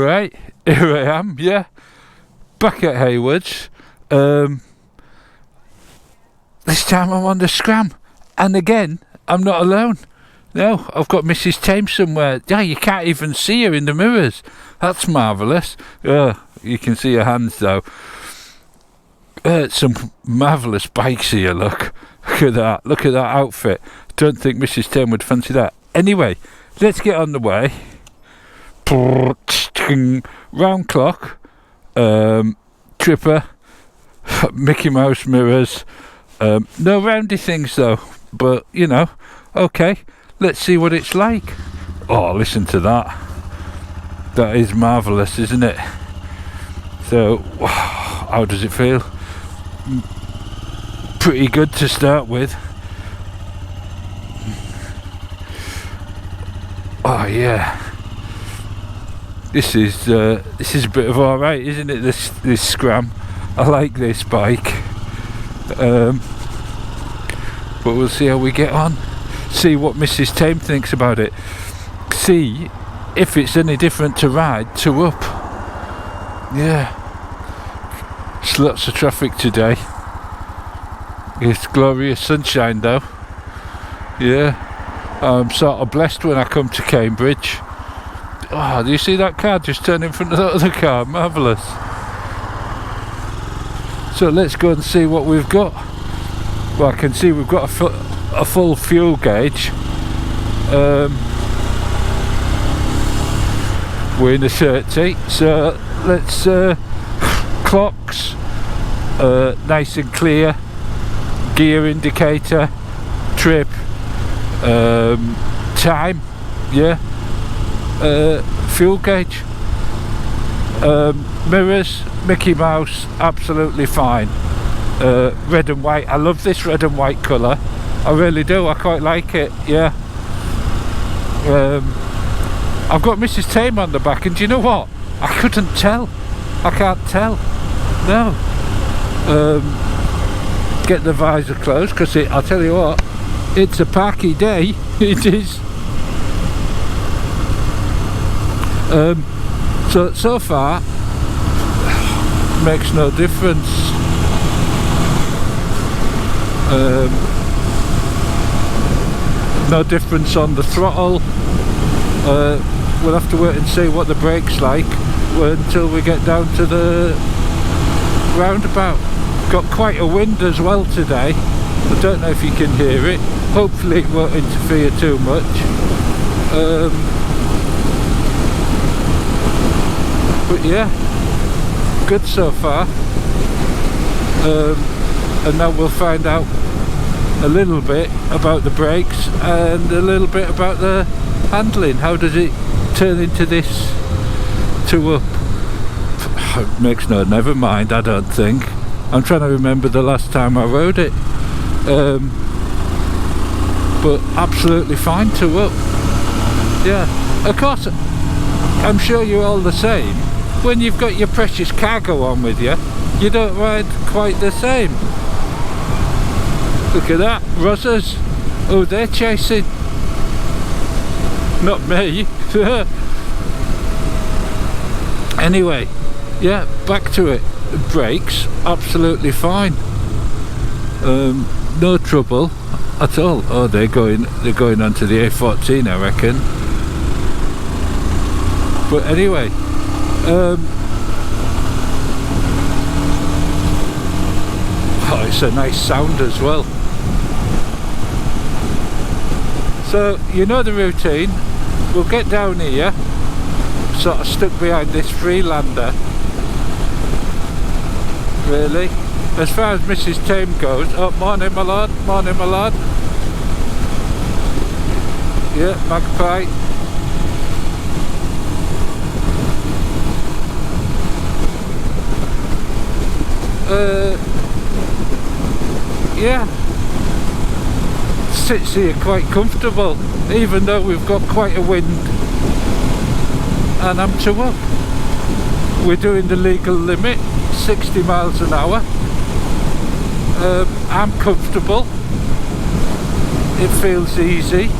Right, here I am, yeah, back at Haywards. This time I'm on the Scram, and again, I'm not alone. No, I've got Mrs TAYM somewhere. Yeah, you can't even see her in the mirrors. That's marvellous. You can see her hands though. Some marvellous bikes here, look. Look at that. Look at that outfit. Don't think Mrs TAYM would fancy that. Anyway, let's get on the way. Round clock. Tripper. Mickey Mouse mirrors. No roundy things though. But, you know, okay. Let's see what it's like. Oh, listen to that. That is marvellous, isn't it? So, how does it feel? Pretty good to start with. Oh yeah. This is a bit of alright, isn't it? This Scram. I like this bike. But we'll see how we get on. See what Mrs TAYM thinks about it. See if it's any different to ride to up. Yeah. There's lots of traffic today. It's glorious sunshine though. Yeah. I'm sort of blessed when I come to Cambridge. Oh, do you see that car just turn in front of that other car? Marvellous. So let's go and see what we've got. Well, I can see we've got a full fuel gauge. We're in a 30, so let's clocks, nice and clear, gear indicator, trip, time, yeah, fuel gauge, mirrors, Mickey Mouse, absolutely fine. Red and white, I love this red and white colour, I really do, I quite like it, yeah. I've got Mrs TAYM on the back, and do you know what? I couldn't tell. I can't tell. No. Get the visor closed, because I'll tell you what, it's a packy day. It is. So far, makes no difference. No difference on the throttle. We'll have to wait and see what the brake's like until we get down to the roundabout. Got quite a wind as well today. I don't know if you can hear it. Hopefully it won't interfere too much. But yeah, good so far. And now we'll find out a little bit about the brakes and a little bit about the handling. How does it turn into this to up? It makes never mind, I don't think. I'm trying to remember the last time I rode it. But absolutely fine to up. Yeah, of course, I'm sure you're all the same. When you've got your precious cargo on with you, you don't ride quite the same. Look at that, Rossers. Oh, they're chasing. Not me. Anyway, yeah, back to it. Brakes, absolutely fine. No trouble at all. Oh, they're going onto the A14, I reckon. But anyway, oh, it's a nice sound as well. So you know the routine. We'll get down here, sort of stuck behind this Freelander. Really, as far as Mrs TAYM goes. Oh, morning my lord, morning my lord. Yeah, Magpie. Yeah, sits here quite comfortable, even though we've got quite a wind, and I'm to up. We're doing the legal limit, 60 miles an hour. I'm comfortable, it feels easy.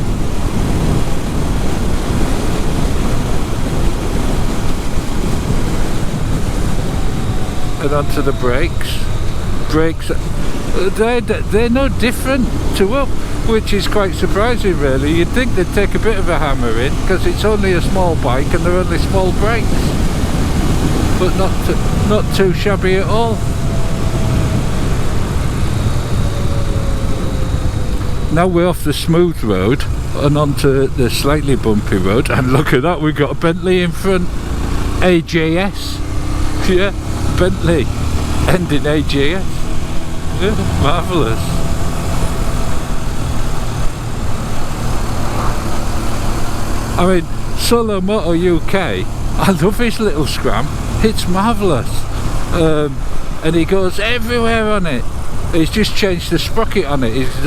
and onto the brakes. Brakes, they're no different to up, which is quite surprising really. You'd think they'd take a bit of a hammer in, because it's only a small bike and they're only small brakes, but not too shabby at all. Now we're off the smooth road and onto the slightly bumpy road, and look at that, we've got a Bentley in front. AJS, yeah, Bentley ending AJS. Yeah, marvellous. I mean, Solo Moto UK, I love his little Scram, it's marvellous. And he goes everywhere on it. He's just changed the sprocket on it. He's,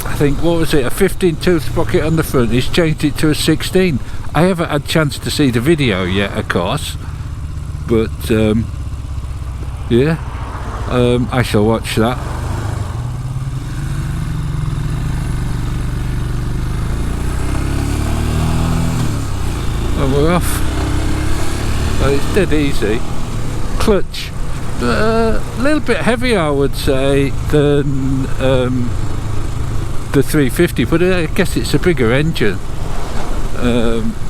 I think, what was it, a 15 tooth sprocket on the front, he's changed it to a 16. I haven't had a chance to see the video yet, of course, but yeah, I shall watch that. And we're off. It's dead easy. Clutch, a little bit heavier I would say than the 350, but I guess it's a bigger engine.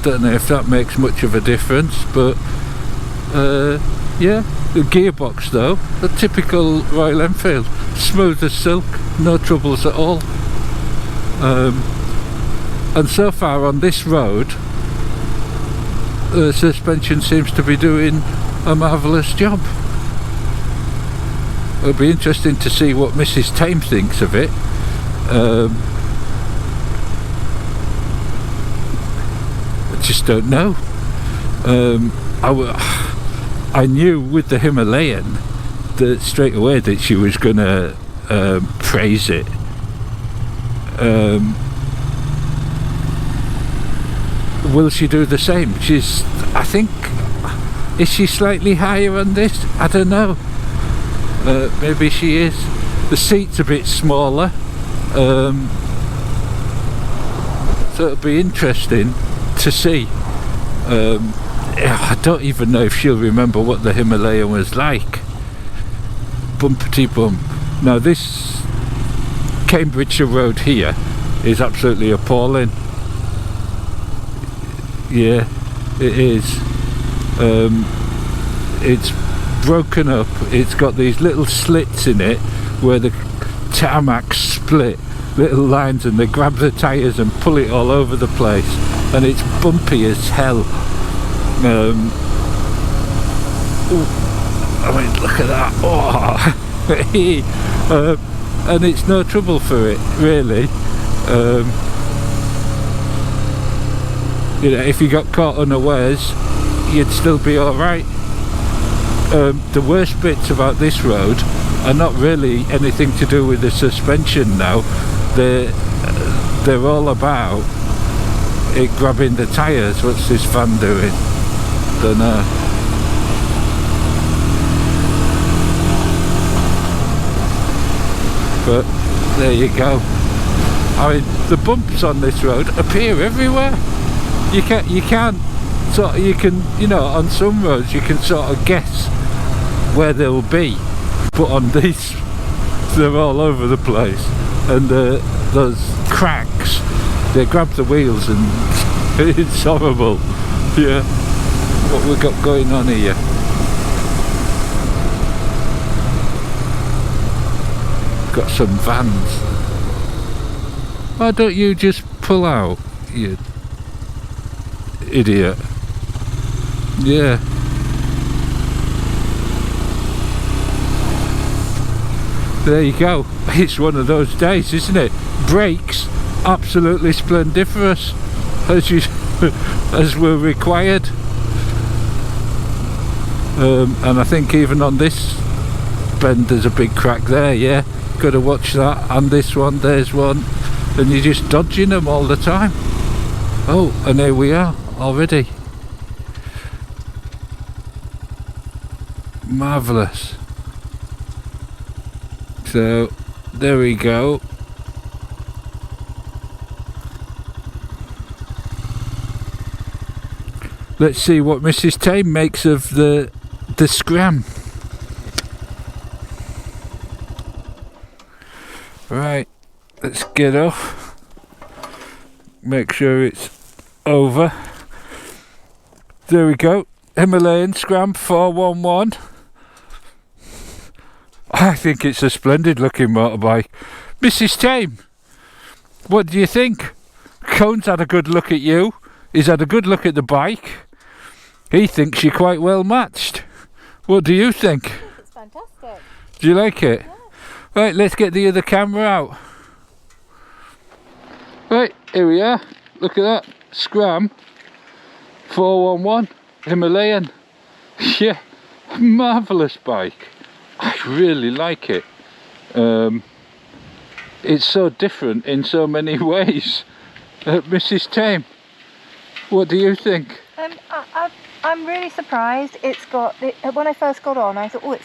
Don't know if that makes much of a difference, but yeah, the gearbox though, the typical Royal Enfield, smooth as silk, no troubles at all. And so far on this road, the suspension seems to be doing a marvellous job. It'll be interesting to see what Mrs TAYM thinks of it. I just don't know. I knew with the Himalayan that straight away that she was gonna praise it. Will she do the same? I think, is she slightly higher on this? I don't know. Maybe she is. The seat's a bit smaller, so it'll be interesting to see. I don't even know if she'll remember what the Himalayan was like. Bumpety bump. Now this Cambridgeshire road here is absolutely appalling. Yeah, it is. It's broken up. It's got these little slits in it where the tarmac split, little lines, and they grab the tyres and pull it all over the place, and it's bumpy as hell. I mean, look at that. Oh. And it's no trouble for it really. You know, if you got caught unawares, you'd still be alright. The worst bits about this road are not really anything to do with the suspension now. They're all about it grabbing the tyres. What's this van doing? Don't know. But there you go. I mean, the bumps on this road appear everywhere. You can't sort of, you can, you know, on some roads you can sort of guess where they'll be, but on these they're all over the place. And those cracks, they grab the wheels and it's horrible. Yeah, what we got going on here. Got some vans. Why don't you just pull out, you idiot? Yeah. There you go. It's one of those days, isn't it? Brakes absolutely splendiferous, as were required. And I think even on this bend there's a big crack there. Yeah, got to watch that. And this one, there's one, and you're just dodging them all the time. Oh, and here we are already. Marvellous. So there we go. Let's see what Mrs TAYM makes of the Scram. Let's get off. Make sure it's over. There we go. Himalayan Scram 411. I think it's a splendid looking motorbike. Mrs TAYM, what do you think? Cone's had a good look at you. He's had a good look at the bike. He thinks you're quite well matched. What do you think? I think it's fantastic. Do you like it? Yeah. Right, let's get the other camera out. Right, here we are. Look at that. Scram 411 Himalayan. Yeah, marvellous bike. I really like it. It's so different in so many ways. Mrs TAYM, what do you think? I'm really surprised. It's got, when I first got on, I thought, oh,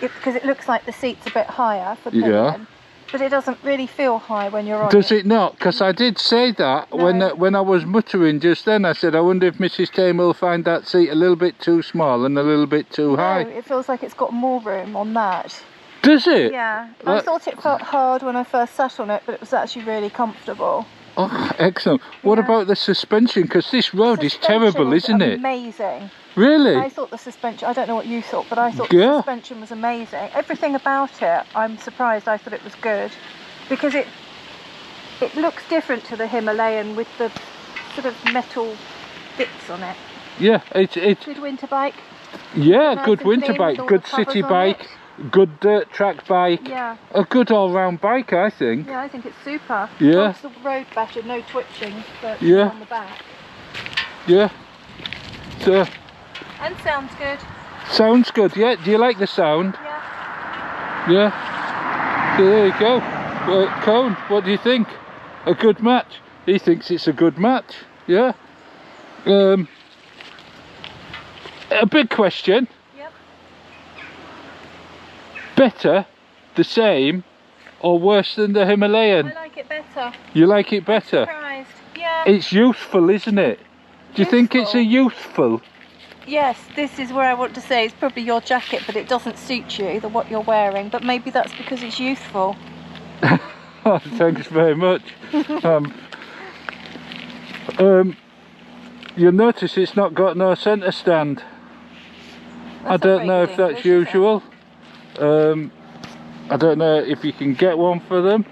because it looks like the seat's a bit higher for pillion. Yeah. But it doesn't really feel high when you're on it. Does it not? Because I did say that No. when I was muttering just then. I said, I wonder if Mrs TAYM will find that seat a little bit too small and a little bit too high. No, it feels like it's got more room on that. Does it? Yeah. I thought it felt hard when I first sat on it, but it was actually really comfortable. Oh, excellent. What Yeah. about the suspension? Because this road is terrible, isn't it? Amazing. Really? I thought the suspension, I don't know what you thought, but I thought Yeah. the suspension was amazing. Everything about it, I'm surprised. I thought it was good. Because it looks different to the Himalayan with the sort of metal bits on it. Yeah, it's Good winter bike. yeah, Nice good and winter clean bike, with all good the covers city on bike, good dirt track bike. Yeah, A good all-round bike, I think. yeah, I think it's super. Yeah. Holds the road better, no twitching but Yeah. on the back. Yeah. So, And sounds good. sounds good. Yeah. Do you like the sound? Yeah. Yeah. So there you go. Well, Cone, what do you think? A good match? He thinks it's a good match. Yeah. A big question. Yep. Better, the same, or worse than the Himalayan? I like it better. You like it better? Surprised. Yeah. It's youthful, isn't it? Do you think it's a youthful? Yes, this is where I want to say it's probably your jacket, but it doesn't suit you, what you're wearing. But maybe that's because it's youthful. Oh, thanks very much. You'll notice it's not got no centre stand. I don't know if that's usual. I don't know if you can get one for them.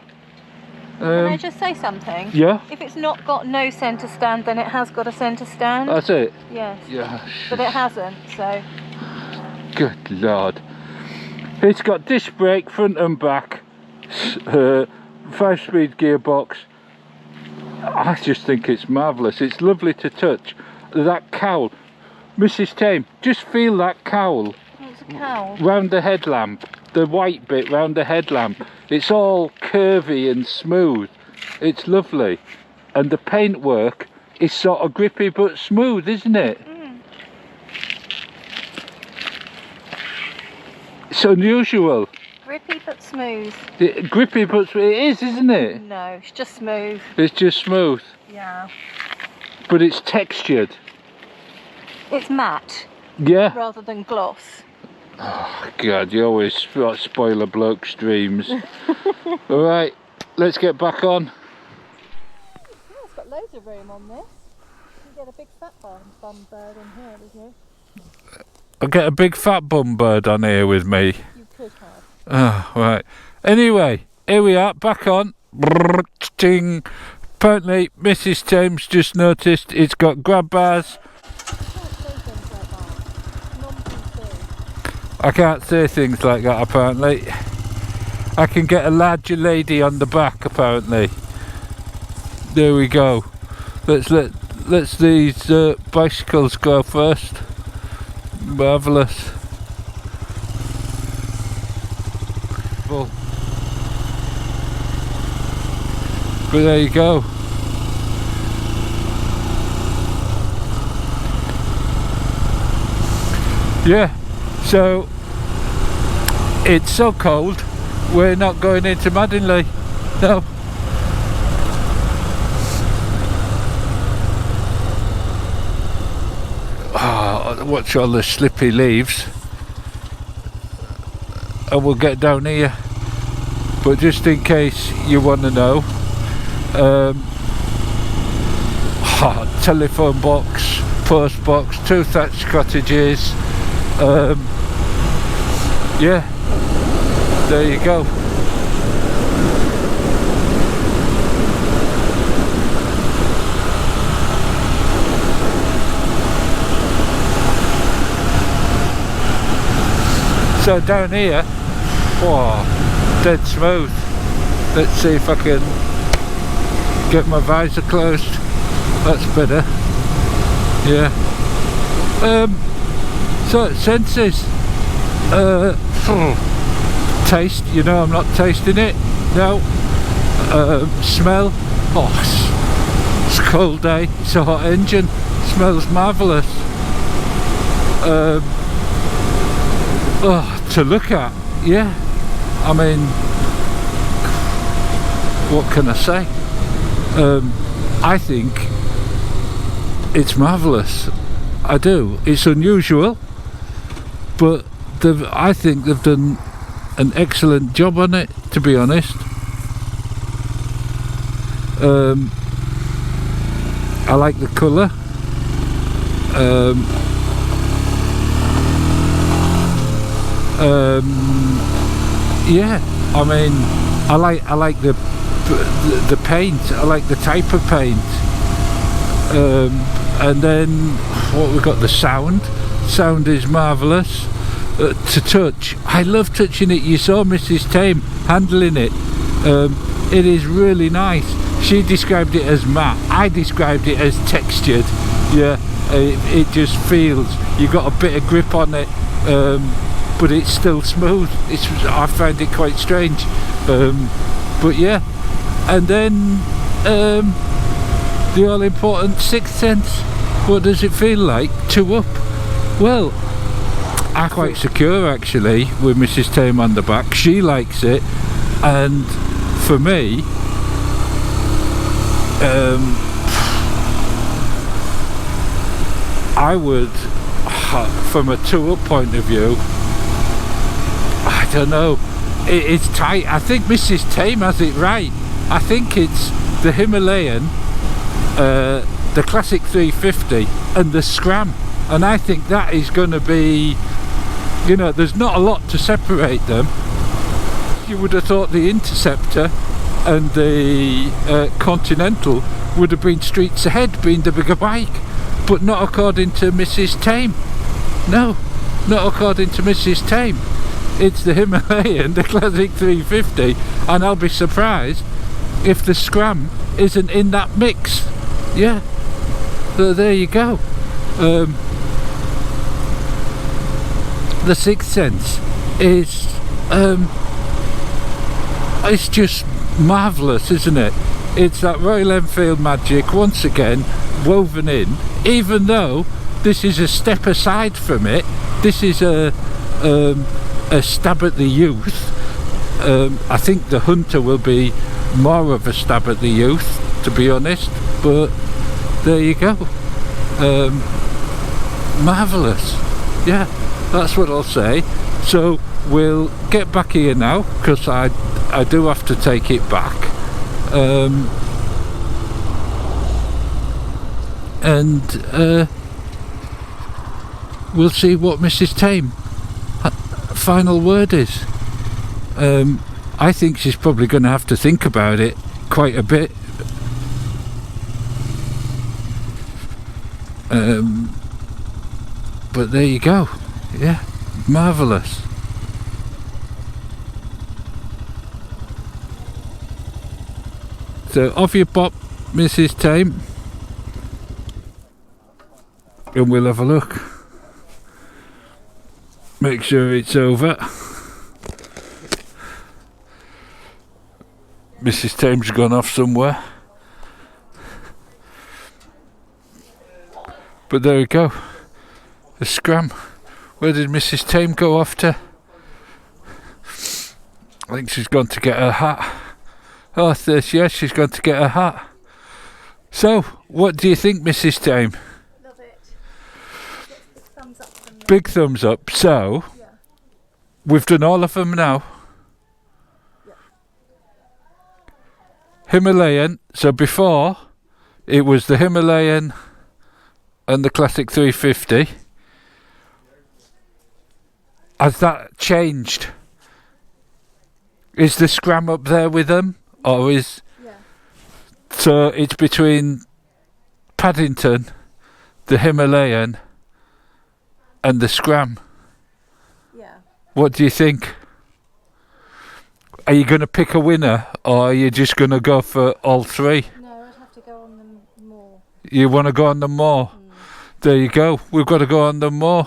Can I just say something? Yeah, If it's not got no centre stand, then it has got a centre stand. that's it. Yes. Yeah. But it hasn't, so. Good lord. It's got disc brake front and back, 5-speed gearbox. I just think it's marvellous. It's lovely to touch. That cowl, Mrs TAYM, just feel that cowl It's a cowl. round the headlamp, the white bit round the headlamp. It's all curvy and smooth. It's lovely. And the paintwork is sort of grippy but smooth, isn't it? It's unusual. Grippy but smooth. Grippy but it is, isn't it? No, it's just smooth. It's just smooth. Yeah. But it's textured. It's matte Yeah. rather than gloss. Oh God, you always spoil a bloke's dreams. Alright, let's get back on. Oh, it's got loads of room on this. You get a big fat bum bird in here, did you? I'll get a big fat bum bird on here with me. You could have. Oh, right. Anyway, here we are, back on. Ting. Apparently, Mrs TAYM's just noticed it's got grab bars. I can't say things like that, apparently. I can get a larger lady on the back, apparently. There we go. Let's these bicycles go first. Marvellous. But there you go. Yeah, so it's so cold we're not going into Madinley. No. Watch all the slippy leaves, and we'll get down here. But just in case you want to know, telephone box, post box, 2 thatched cottages. Yeah, there you go. So down here, wow, dead smooth. Let's see if I can get my visor closed. That's better. Yeah. So senses. Taste, you know, I'm not tasting it. No. Smell. Oh, it's a cold day. It's a hot engine. Smells marvellous. Oh, to look at, yeah. I mean, what can I say? I think it's marvellous. I do. It's unusual, but I think they've done an excellent job on it, to be honest. I like the colour. Yeah, I mean, I like the paint. I like the type of paint. And then what we got, the sound. Sound is marvellous. To touch, I love touching it. You saw Mrs TAYM handling it. It is really nice. She described it as matte. I described it as textured. Yeah, it just feels, you got a bit of grip on it. But it's still smooth. I find it quite strange, but yeah. And then the all important sixth sense. What does it feel like to up? Well, I'm quite secure actually with Mrs TAYM on the back. She likes it, and for me, I would, from a two-up point of view, I don't know, it's tight. I think Mrs TAYM has it right. I think it's the Himalayan, the Classic 350 and the Scram, and I think that is going to be, you know, there's not a lot to separate them. You would have thought the Interceptor and the Continental would have been streets ahead, being the bigger bike, but not according to Mrs TAYM. No, not according to Mrs TAYM. It's the Himalayan, the Classic 350, and I'll be surprised if the Scram isn't in that mix. Yeah, so there you go. The Sixth Sense is it's just marvellous, isn't it? It's that Royal Enfield magic once again woven in, even though this is a step aside from it. This is a stab at the youth. I think the Hunter will be more of a stab at the youth, to be honest, but there you go. Marvellous. Yeah, that's what I'll say. So we'll get back here now, because I do have to take it back. And we'll see what Mrs TAYM final word is. I think she's probably going to have to think about it quite a bit. But there you go. Yeah, marvellous. So off you pop, Mrs TAYM, and we'll have a look. Make sure it's over. Mrs TAYM's gone off somewhere. But there we go. The Scram. Where did Mrs TAYM go off to? I think she's gone to get her hat. Oh, yes, she's gone to get her hat. So, what do you think, Mrs TAYM? Love it. Big thumbs up from me. Big thumbs up. So, Yeah. We've done all of them now. Yeah. Himalayan. So before it was the Himalayan and the Classic 350. Has that changed? Is the Scram up there with them, or is? Yeah. So it's between Paddington, the Himalayan, and the Scram. Yeah. What do you think? Are you going to pick a winner, or are you just going to go for all three? No, I'd have to go on them more. You want to go on them more? There you go. We've got to go on them more.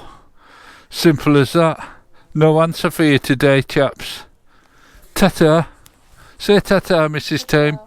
Simple as that. No answer for you today, chaps. Ta-ta. Say ta-ta, Mrs TAYM.